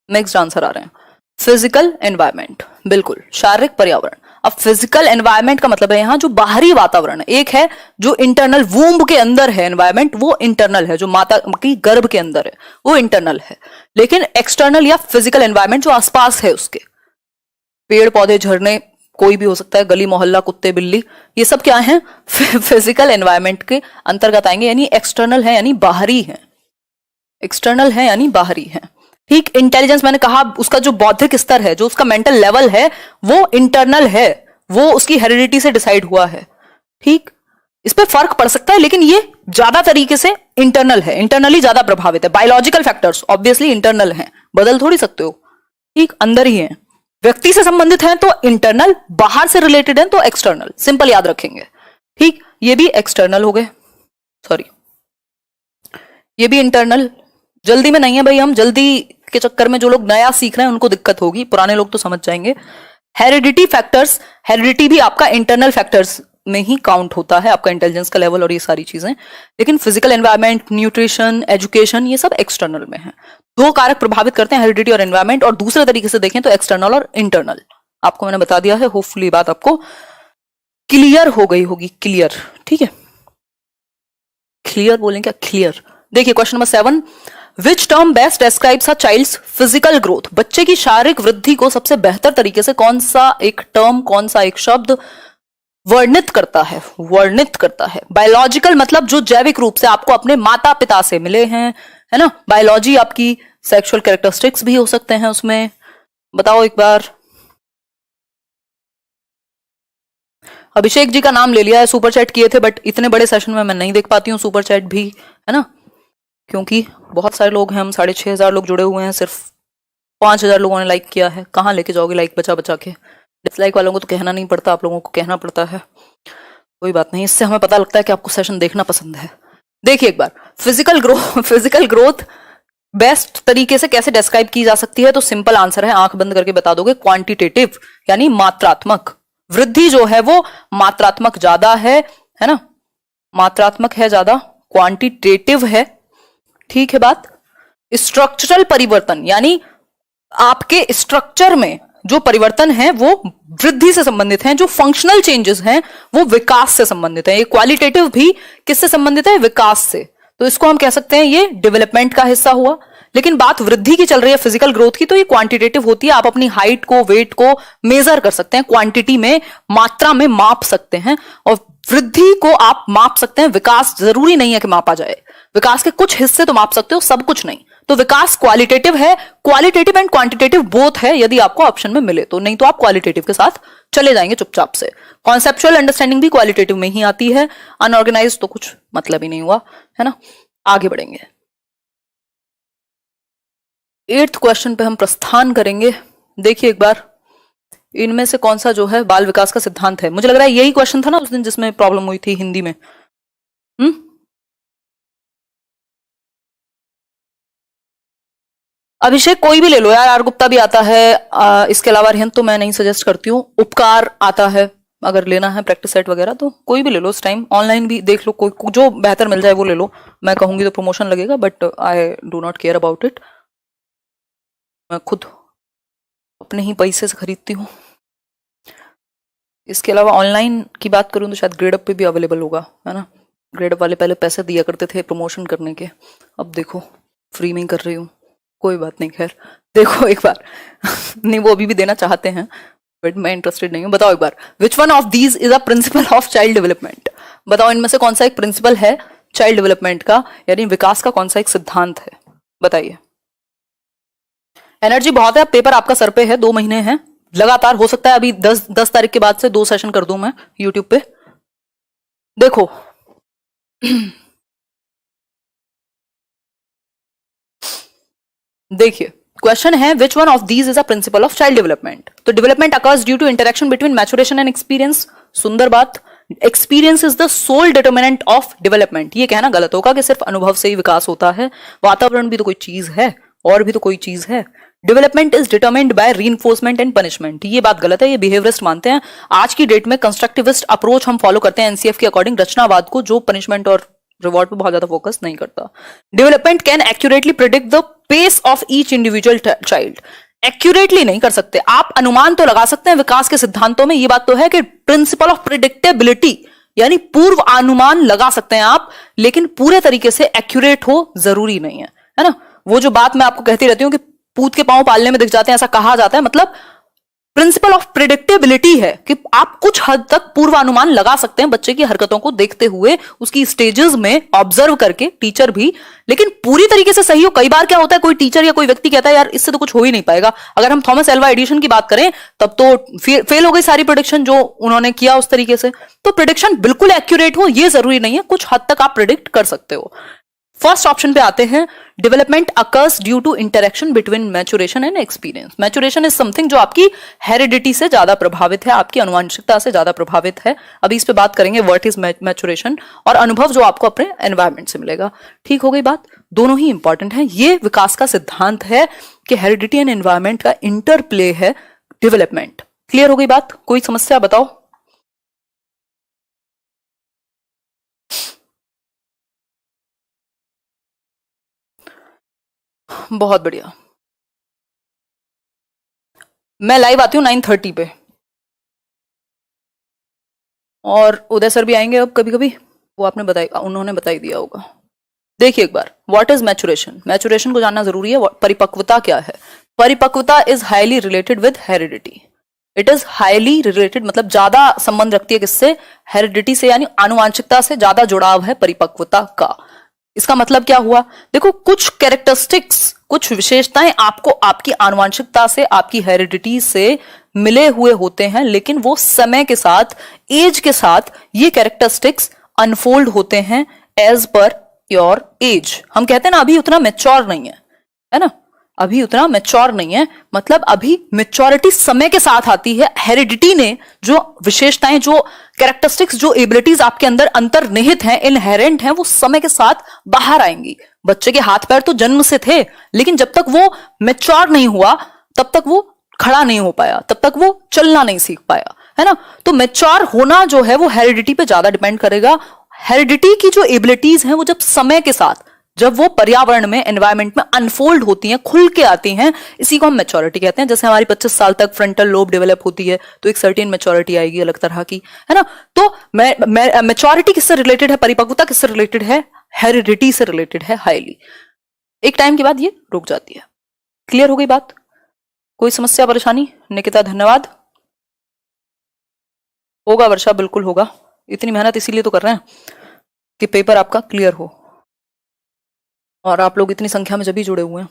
नेक्स्ट आंसर आ रहे हैं, फिजिकल एनवायरमेंट, बिल्कुल, शारीरिक पर्यावरण। अब फिजिकल एनवायरमेंट का मतलब है यहां जो बाहरी वातावरण है। एक है जो इंटरनल वूम्ब के अंदर है एनवायरमेंट, वो इंटरनल है, जो माता की गर्भ के अंदर है वो इंटरनल है। लेकिन एक्सटर्नल या फिजिकल एनवायरमेंट जो आसपास है उसके, पेड़ पौधे, झरने, कोई भी हो सकता है, गली मोहल्ला, कुत्ते बिल्ली, ये सब क्या है, फिजिकल एनवायरमेंट के अंतर्गत आएंगे, यानी एक्सटर्नल है यानी बाहरी है। एक्सटर्नल है यानी बाहरी है, ठीक। इंटेलिजेंस मैंने कहा उसका जो बौद्धिक स्तर है, जो उसका मेंटल लेवल है, वो इंटरनल है, वो उसकी हेरिडिटी से डिसाइड हुआ है, ठीक। इस पे फर्क पड़ सकता है लेकिन ये ज्यादा तरीके से इंटरनल है, इंटरनली ज्यादा प्रभावित है। बायोलॉजिकल फैक्टर्स ऑब्वियसली इंटरनल हैं, बदल थोड़ी सकते हो, ठीक, अंदर ही है। व्यक्ति से संबंधित है तो इंटरनल, बाहर से रिलेटेड है तो एक्सटर्नल, सिंपल याद रखेंगे, ठीक। ये भी एक्सटर्नल हो गए, सॉरी ये भी इंटरनल। जल्दी में नहीं है भाई, हम जल्दी के चक्कर में जो लोग नया सीख रहे हैं उनको दिक्कत होगी, पुराने लोग तो समझ जाएंगे। हेरिडिटी फैक्टर्स, हेरिडिटी भी आपका इंटरनल फैक्टर्स में ही काउंट होता है, आपका इंटेलिजेंस का लेवल और ये सारी चीजें। लेकिन फिजिकल एनवायरनमेंट, न्यूट्रिशन, एजुकेशन, ये सब एक्सटर्नल में है। दो कारक प्रभावित करते हैं, हेरिडिटी और एनवायरनमेंट, और दूसरे तरीके से देखें तो एक्सटर्नल और इंटरनल। आपको मैंने बता दिया है, होपफुली बात आपको क्लियर हो गई होगी, क्लियर, ठीक है। क्लियर बोलें क्या, क्लियर। देखिए question number 7, which term best describes a child's physical growth. बच्चे की शारीरिक वृद्धि को सबसे बेहतर तरीके से कौन सा एक टर्म, कौन सा एक शब्द वर्णित करता है, वर्णित करता है। बायोलॉजिकल मतलब जो जैविक रूप से आपको अपने माता पिता से मिले हैं, है ना। बायोलॉजी आपकी सेक्सुअल कैरेक्टरिस्टिक्स भी हो सकते हैं उसमें, बताओ एक बार। अभिषेक जी का नाम ले लिया है, सुपर चैट किए थे, बट इतने बड़े सेशन में मैं नहीं देख पाती हूँ सुपर चैट भी, है ना, क्योंकि बहुत सारे लोग हैं, हम 6,500 लोग जुड़े हुए हैं, सिर्फ 5,000 लोगों ने लाइक किया है। कहाँ लेके जाओगे लाइक बचा बचा के, डिसलाइक वालों को तो कहना नहीं पड़ता, आप लोगों को कहना पड़ता है, कोई बात नहीं, इससे हमें पता लगता है कि आपको सेशन देखना पसंद है। देखिए एक बार, फिजिकल ग्रोथ बेस्ट तरीके से कैसे डिस्क्राइब की जा सकती है, तो सिंपल आंसर है, आंख बंद करके बता दोगे, क्वांटिटेटिव यानी मात्रात्मक। वृद्धि जो है वो मात्रात्मक ज्यादा है ना, मात्रात्मक है ज्यादा, क्वांटिटेटिव है ठीक है बात। स्ट्रक्चरल परिवर्तन यानी आपके स्ट्रक्चर में जो परिवर्तन है वो वृद्धि से संबंधित हैं, जो फंक्शनल चेंजेस हैं वो विकास से संबंधित है। ये क्वालिटेटिव भी किससे संबंधित है? विकास से। तो इसको हम कह सकते हैं ये डेवलपमेंट का हिस्सा हुआ। लेकिन बात वृद्धि की चल रही है, फिजिकल ग्रोथ की, तो ये क्वांटिटेटिव होती है। आप अपनी हाइट को, वेट को मेजर कर सकते हैं, क्वांटिटी में, मात्रा में माप सकते हैं, और वृद्धि को आप माप सकते हैं। विकास जरूरी नहीं है कि मापा जाए, विकास के कुछ हिस्से तो माप सकते हो, सब कुछ नहीं। तो विकास क्वालिटेटिव है, क्वालिटेटिव एंड क्वांटिटेटिव बोथ है यदि आपको ऑप्शन में मिले तो, नहीं तो आप क्वालिटेटिव के साथ चले जाएंगे चुपचाप से। कॉन्सेप्चुअल अंडरस्टैंडिंग भी क्वालिटेटिव में ही आती है, अनऑर्गेनाइज तो कुछ मतलब ही नहीं हुआ, है ना। आगे बढ़ेंगे, 8th क्वेश्चन पे हम प्रस्थान करेंगे। देखिए एक बार, इनमें से कौन सा जो है बाल विकास का सिद्धांत है? मुझे लग रहा है यही क्वेश्चन था ना उस दिन जिसमें प्रॉब्लम हुई थी हिंदी में। अभिषेक कोई भी ले लो यार, आर गुप्ता भी आता है, इसके अलावा रिहंत तो मैं नहीं सजेस्ट करती हूँ, उपकार आता है, अगर लेना है प्रैक्टिस सेट वगैरह तो कोई भी ले लो इस टाइम। ऑनलाइन भी देख लो, कोई जो बेहतर मिल जाए वो ले लो। मैं कहूंगी तो प्रमोशन लगेगा, but I do not care about it. मैं खुद अपने ही पैसे से खरीदती हूँ। इसके अलावा ऑनलाइन की बात करूँ तो शायद ग्रेडअप पे भी अवेलेबल होगा, है ना। ग्रेडअप वाले पहले पैसे दिया करते थे प्रमोशन करने के, अब देखो फ्री में ही कर रही हूँ। कोई बात नहीं, खैर देखो एक बार नहीं वो अभी भी देना चाहते हैं बट मैं इंटरेस्टेड नहीं हूँ। बताओ एक बार, which one of these is a principle of child development? बताओ इनमें से कौन सा एक प्रिंसिपल है चाइल्ड डेवलपमेंट का, यानी विकास का कौन सा एक सिद्धांत है? बताइए। एनर्जी बहुत है, पेपर आपका सर पे है, 2 महीने हैं लगातार। हो सकता है अभी 10 तारीख के बाद से 2 सेशन कर दूं मैं यूट्यूब पे। देखो देखिए क्वेश्चन है, which one of these is a principle of child development? तो development occurs due to interaction between maturation and experience. सुंदर बात। Experience is the sole determinant of development. ये कहना गलत होगा कि सिर्फ अनुभव से ही विकास होता है, वातावरण भी तो कोई चीज है, और भी तो कोई चीज है। Development is determined by reinforcement and punishment. ये बात गलत है, ये बिहेवियरिस्ट मानते हैं। आज की डेट में कंस्ट्रक्टिविस्ट अप्रोच हम फॉलो करते हैं एनसीएफ के अकॉर्डिंग, रचनावाद को, जो पनिशमेंट और रिवॉर्ड पे बहुत ज्यादा फोकस नहीं करता। Development can accurately predict the pace of each individual child. Accurately नहीं कर सकते, आप अनुमान तो लगा सकते हैं विकास के सिद्धांतों में, ये बात तो है कि प्रिंसिपल ऑफ प्रिडिक्टेबिलिटी यानी पूर्व अनुमान लगा सकते हैं आप, लेकिन पूरे तरीके से एक्यूरेट हो जरूरी नहीं है ना। वो जो बात मैं आपको कहती रहती हूँ कि पूत के पांव पालने में दिख जाते हैं, ऐसा कहा जाता है, मतलब प्रिंसिपल ऑफ प्रिडिक्टेबिलिटी है कि आप कुछ हद तक पूर्वानुमान लगा सकते हैं बच्चे की हरकतों को देखते हुए, उसकी स्टेजेस में ऑब्जर्व करके, टीचर भी, लेकिन पूरी तरीके से सही हो। कई बार क्या होता है, कोई टीचर या कोई व्यक्ति कहता है यार इससे तो कुछ हो ही नहीं पाएगा। अगर हम थॉमस एल्वा एडिशन की बात करें तब तो फेल हो गई सारी प्रेडिक्शन जो उन्होंने किया उस तरीके से। तो प्रेडिक्शन बिल्कुल एक्यूरेट हो ये जरूरी नहीं है, कुछ हद तक आप प्रेडिक्ट कर सकते हो। फर्स्ट ऑप्शन पे आते हैं, development occurs due to interaction between maturation and experience. Maturation is something जो आपकी हेरिडिटी से ज्यादा प्रभावित है, आपकी आनुवंशिकता से ज्यादा प्रभावित है। अभी इस पे बात करेंगे, व्हाट इज मैच्योरेशन, और अनुभव जो आपको अपने एनवायरमेंट से मिलेगा। ठीक हो गई बात, दोनों ही इंपॉर्टेंट है। ये विकास का सिद्धांत है कि हेरिडिटी एंड एनवायरमेंट का इंटरप्ले है डेवलपमेंट। क्लियर हो गई बात? कोई समस्या बताओ। बहुत बढ़िया। मैं लाइव आती हूँ 9:30 पे, और उदय सर भी आएंगे अब कभी कभी, वो आपने उन्होंने बताई दिया होगा। देखिए एक बार, व्हाट इज मैच्योरेशन? मैच्योरेशन को जानना जरूरी है। परिपक्वता क्या है? परिपक्वता is highly related with heredity. It is highly related मतलब ज्यादा संबंध रखती है किससे? हेरिडिटी से, यानी आनुवांशिकता से ज्यादा जुड़ाव है परिपक्वता का। इसका मतलब क्या हुआ? देखो कुछ कैरेक्टरिस्टिक्स, कुछ विशेषताएं आपको आपकी आनुवांशिकता से, आपकी हेरिडिटी से मिले हुए होते हैं, लेकिन वो समय के साथ, एज के साथ ये कैरेक्टरिस्टिक्स अनफोल्ड होते हैं एज पर योर एज। हम कहते हैं ना अभी उतना मैच्योर नहीं है ना, अभी उतना मैच्योर नहीं है, मतलब अभी मैच्योरिटी समय के साथ आती है। हेरिडिटी ने जो विशेषताएं, जो कैरेक्टरिस्टिक्स, जो एबिलिटीज आपके अंदर अंतर्निहित हैं, इनहेरेंट हैं, वो समय के साथ बाहर आएंगी। बच्चे के हाथ पैर तो जन्म से थे, लेकिन जब तक वो मैच्योर नहीं हुआ तब तक वो खड़ा नहीं हो पाया, तब तक वो चलना नहीं सीख पाया, है ना। तो मैच्योर होना जो है वो हेरिडिटी पे ज्यादा डिपेंड करेगा। हेरिडिटी की जो एबिलिटीज हैं वो जब समय के साथ जब वो पर्यावरण में, एनवायरमेंट में अनफोल्ड होती हैं, खुल के आती हैं, इसी को हम मैच्योरिटी कहते हैं। जैसे हमारी 25 साल तक फ्रंटल लोब डेवलप होती है तो एक सर्टेन मैच्योरिटी आएगी अलग तरह की, है ना। तो मैच्योरिटी किससे रिलेटेड है, परिपक्वता किससे रिलेटेड है, हेरिडिटी से रिलेटेड है हाईली। एक टाइम के बाद ये रुक जाती है। क्लियर हो गई बात? कोई समस्या परेशानी? निकिता धन्यवाद। होगा वर्षा, बिल्कुल होगा, इतनी मेहनत इसीलिए तो कर रहे हैं कि पेपर आपका क्लियर हो, और आप लोग इतनी संख्या में जब भी जुड़े हुए हैं,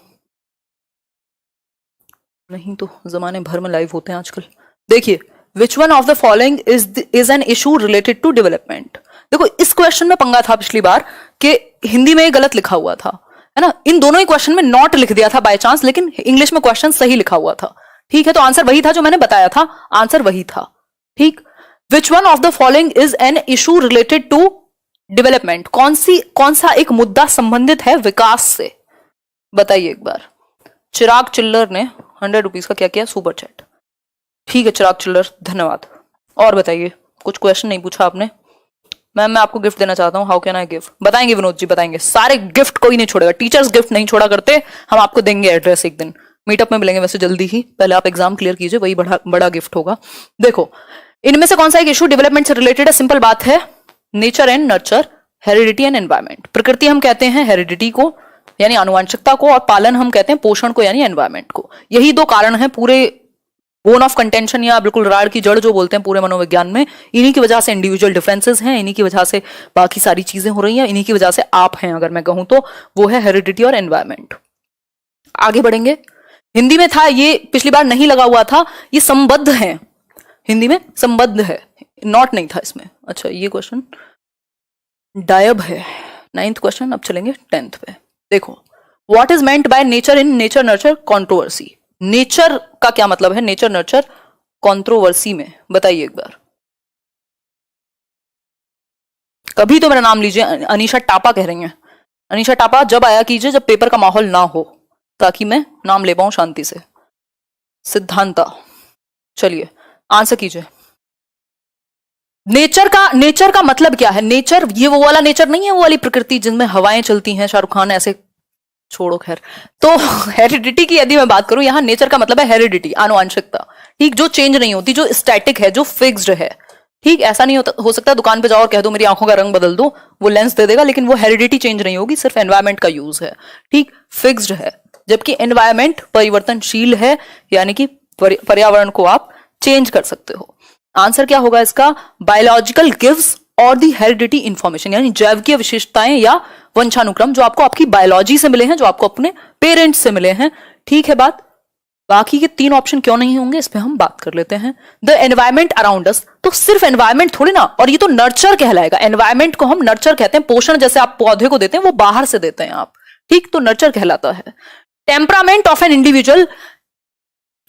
नहीं तो जमाने भर में लाइव होते हैं आजकल। देखिए, which one of the following is an issue related to development. देखो, इस क्वेश्चन में पंगा था पिछली बार कि हिंदी में गलत लिखा हुआ था, है ना। इन दोनों ही क्वेश्चन में नॉट लिख दिया था बाय चांस, लेकिन इंग्लिश में क्वेश्चन सही लिखा हुआ था। ठीक है, तो आंसर वही था जो मैंने बताया था, आंसर वही था। ठीक, which one of the following is an issue related to development. कौन सा एक मुद्दा संबंधित है विकास से, बताइए एक बार। चिराग चिल्लर ने 100 रुपीज का क्या किया, सुपर चैट। ठीक है चिराग चिल्लर, धन्यवाद। और बताइए, कुछ क्वेश्चन नहीं पूछा आपने। मैम मैं आपको गिफ्ट देना चाहता हूं, हाउ कैन आई गिव? बताएंगे विनोद जी, बताएंगे। सारे गिफ्ट कोई नहीं छोड़ेगा, टीचर्स गिफ्ट नहीं छोड़ा करते, हम आपको देंगे एड्रेस एक दिन, मीटअप में मिलेंगे वैसे जल्दी ही। पहले आप एग्जाम क्लियर कीजिए, वही बड़ा गिफ्ट होगा। देखो, इनमें से कौन सा एक इशू डेवलपमेंट से रिलेटेड है? सिंपल बात है, nature and nurture, heredity and environment. प्रकृति हम कहते हैं हेरिडिटी को यानी आनुवंशिकता को, और पालन हम कहते हैं पोषण को यानी एनवायरमेंट को। यही दो कारण हैं पूरे बोन ऑफ कंटेंशन या बिल्कुल राड़ की जड़ जो बोलते हैं पूरे मनोविज्ञान में। इन्हीं की वजह से इंडिविजुअल डिफरेंसेस हैं, इन्हीं की वजह से बाकी सारी चीजें हो रही हैं, इन्हीं की वजह से आप हैं अगर मैं कहूं तो, वो है हेरिडिटी और एनवायरमेंट। आगे बढ़ेंगे। हिंदी में था ये, पिछली बार नहीं लगा हुआ था, ये संबद्ध है, हिंदी में संबद्ध है, नॉट नहीं था इसमें। अच्छा, ये क्वेश्चन डायब है, 9th क्वेश्चन। अब चलेंगे 10th पे। देखो, what is meant by nature in nature nurture controversy. Nature का क्या मतलब है नेचर नर्चर कंट्रोवर्सी में, बताइए एक बार। कभी तो मेरा नाम लीजिए, अनीशा टापा कह रही हैं। अनीशा टापा, जब आया कीजिए जब पेपर का माहौल ना हो, ताकि मैं नाम ले पाऊं शांति से। सिद्धांता, चलिए आंसर कीजिए। नेचर का मतलब क्या है? नेचर ये वो वाला नेचर नहीं है, वो वाली प्रकृति जिनमें हवाएं चलती हैं, शाहरुख खान ऐसे, छोड़ो खैर। तो हेरिडिटी की यदि मैं बात करूं, यहां नेचर का मतलब है हेरिडिटी, आनुवंशिकता। ठीक, जो चेंज नहीं होती, जो स्टैटिक है, जो फिक्स्ड है। ठीक, ऐसा नहीं हो सकता दुकान पे जाओ और कह दो मेरी आंखों का रंग बदल दो, वो लेंस दे देगा, लेकिन वो हेरिडिटी चेंज नहीं होगी, सिर्फ एनवायरमेंट का यूज है। ठीक, फिक्स्ड है, जबकि एनवायरमेंट परिवर्तनशील है, यानी कि पर्यावरण को आप चेंज कर सकते हो। आंसर क्या होगा इसका? बायोलॉजिकल गिव्स और दी हेरिडिटी इंफॉर्मेशन, यानी जैविकीय विशेषताएं या वंशानुक्रम जो आपको आपकी बायोलॉजी से मिले हैं, जो आपको अपने पेरेंट्स से मिले हैं। ठीक है बात। बाकी के 3 ऑप्शन क्यों नहीं होंगे, इस पे हम बात कर लेते हैं। द एनवायरमेंट अराउंड अस, तो सिर्फ एनवायरमेंट थोड़ी ना, और ये तो नर्चर कहलाएगा। एनवायरमेंट को हम नर्चर कहते हैं, पोषण जैसे आप पौधे को देते हैं वो बाहर से देते हैं आप। ठीक, तो नर्चर कहलाता है। टेम्परामेंट ऑफ एन इंडिविजुअल,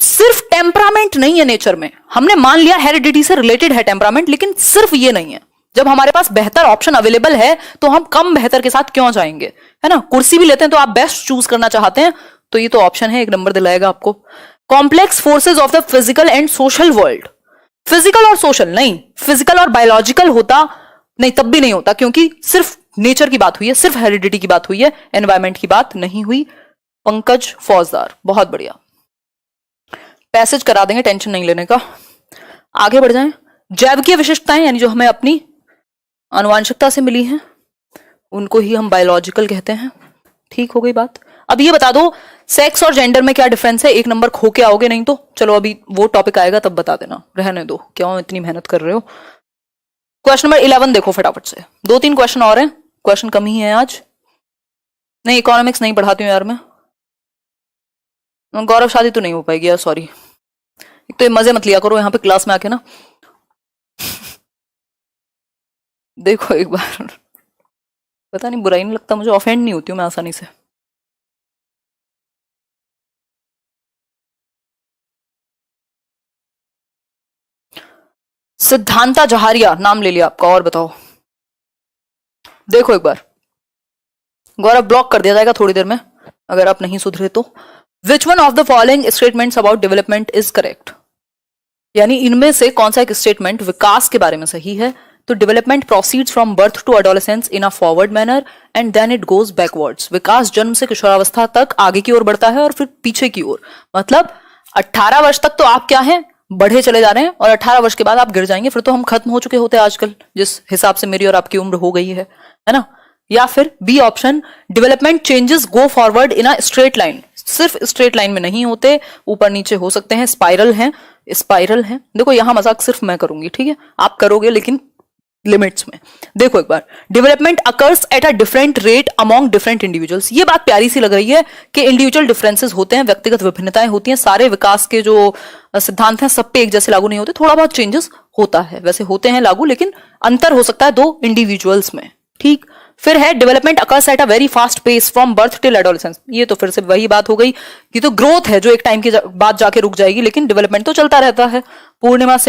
सिर्फ टेम्परामेंट नहीं है नेचर में। हमने मान लिया हेरिडिटी से रिलेटेड है टेम्परामेंट, लेकिन सिर्फ ये नहीं है। जब हमारे पास बेहतर ऑप्शन अवेलेबल है तो हम कम बेहतर के साथ क्यों जाएंगे, है ना। कुर्सी भी लेते हैं तो आप बेस्ट चूज करना चाहते हैं, तो ये तो ऑप्शन है, 1 नंबर दिलाएगा आपको। Complex forces of the physical and social world, physical और सोशल नहीं, फिजिकल और बायोलॉजिकल होता नहीं तब भी नहीं होता, क्योंकि सिर्फ नेचर की बात हुई है, सिर्फ हेरिडिटी की बात हुई है, एनवायरमेंट की बात नहीं हुई। पंकज फौजदार, बहुत बढ़िया, पैसेज करा देंगे, टेंशन नहीं लेने का। आगे बढ़ जाएं। जैविकीय विशिष्टताएं, यानी जो हमें अपनी आनुवंशिकता से मिली हैं, उनको ही हम बायोलॉजिकल कहते हैं। ठीक हो गई बात। अब ये बता दो सेक्स और जेंडर में क्या डिफरेंस है। 1 नंबर खो के आओगे, नहीं तो चलो अभी वो टॉपिक आएगा तब बता देना, रहने दो, क्यों इतनी मेहनत कर रहे हो। क्वेश्चन नंबर 11 देखो फटाफट से, 2-3 क्वेश्चन और हैं, क्वेश्चन कम ही है आज। नहीं, इकोनॉमिक्स नहीं पढ़ाती हूँ यार मैं, गौरव शादी तो नहीं हो पाएगी यार, सॉरी। एक तो ये मजे मत लिया करो यहाँ पे क्लास में आके ना। देखो एक बार, पता नहीं बुराई नहीं लगता मुझे, ऑफेंड नहीं होती हूँ मैं आसानी से। सिद्धांता जहारिया, नाम ले लिया आपका, और बताओ। देखो एक बार, गौरव ब्लॉक कर दिया जाएगा थोड़ी देर में अगर आप नहीं सुधरे तो। विच one of the following statements about development is correct, यानी इनमें से कौन सा एक स्टेटमेंट विकास के बारे में सही है, तो development proceeds from birth to adolescence in a forward manner and then it goes backwards. विकास जन्म से किशोरावस्था तक आगे की ओर बढ़ता है और फिर पीछे की ओर। मतलब 18 वर्ष तक तो आप क्या हैं, बढ़े चले जा रहे हैं, और 18 वर्ष के बाद आप गिर जाएंगे, फिर तो हम खत्म हो चुके होते हैं आजकल, जिस हिसाब से मेरी और आपकी उम्र हो गई है ना। या फिर B option, development changes go forward in a straight line. सिर्फ स्ट्रेट लाइन में नहीं होते, ऊपर नीचे हो सकते हैं, स्पाइरल हैं, स्पाइरल हैं। देखो यहां मजाक सिर्फ मैं करूंगी, ठीक है, आप करोगे लेकिन लिमिट्स में। देखो एक बार, development occurs at a different rate among different individuals. ये बात प्यारी सी लग रही है कि इंडिविजुअल डिफरेंसेस होते हैं, व्यक्तिगत विभिन्नताएं होती हैं, सारे विकास के जो सिद्धांत हैं सब पे एक जैसे लागू नहीं होते, थोड़ा बहुत चेंजेस होता है, वैसे होते हैं लागू, लेकिन अंतर हो सकता है दो इंडिविजुअल्स में, ठीक। फिर है development occurs at a very fast pace from birth till adolescence. ये तो फिर से वही बात हो गई, ये तो ग्रोथ है जो एक टाइम के बाद जाके रुक जाएगी, लेकिन डेवलपमेंट तो चलता रहता है। पूर्णिमा सिंह।